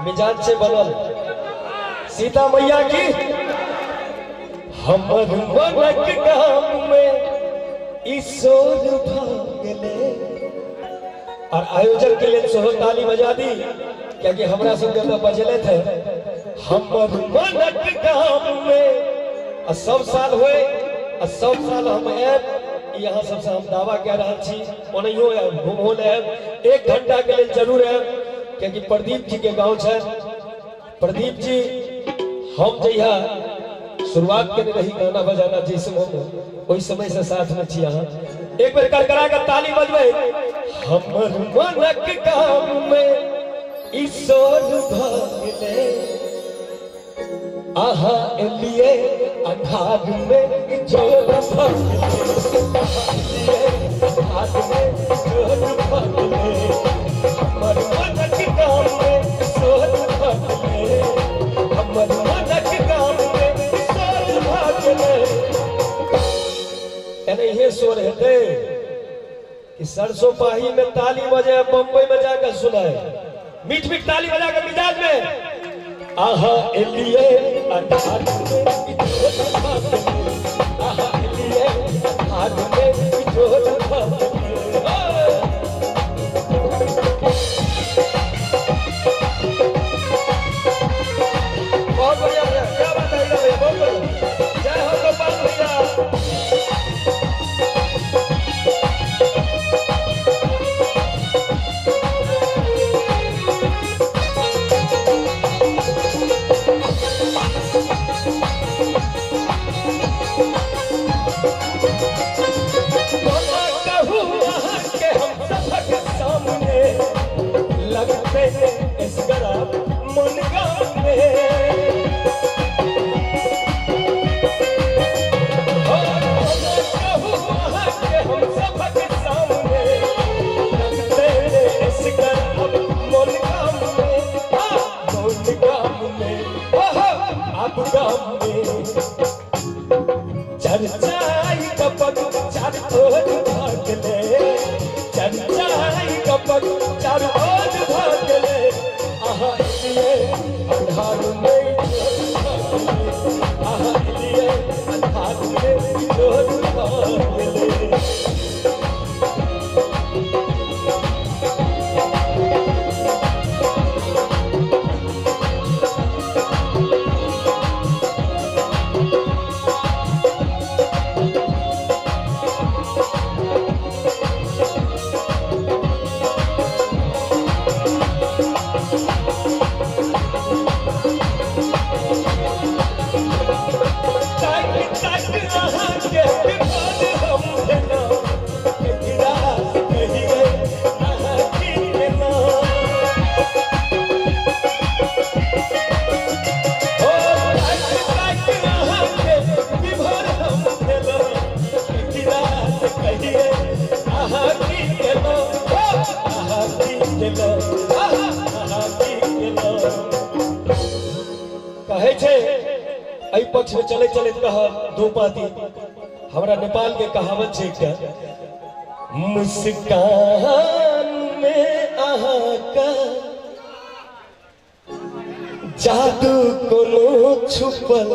मिजाज से बनल सीता मैया की हमर मनक गाम में ईश्वर भागले। और आयोजन के लिए सोहर ताली बजा दी क्योंकि हमरा सब जगह बजले थे हमर मनक गाम में। सब साल हुए सब साल हम ऐब यहाँ सबसे हम दावा कह रहा छी ओनहियो घूमो ले 1 घंटा के लिए जरूर है क्योंकि प्रदीप जी के गांव है। प्रदीप जी हम जहिया शुरुआत के रही गाना बजाना जिस वही समय से साथ में छी। यहाँ एक बार करकरा के ताली बजबे हमर मनक गाम में ईश्वर भागले। आहा एलिए अंधार में जोर भागले। हाथ में जोर भागले। हमर मनक गाम में ईश्वर भागले। हमर मनक गाम में ईश्वर भागले। एने ये स्वर है कि सरसों पाही में ताली बजे बम्बई में जाकर सुनाए मीठ मीठ ताली बजा कर मिजाज में। आहा एलिए अंधार में जोर भागले। आहा एलिए अंधार में जोर भागले। बहुत बढ़िया भैया क्या बात है भैया बहुत बढ़िया। जय हो गोपाल भैया। पक्ष में चले चले कहा दो पाती हमारा नेपाल के कहावत है क्या मुस्कान में आहा का जादू कोनो छुपल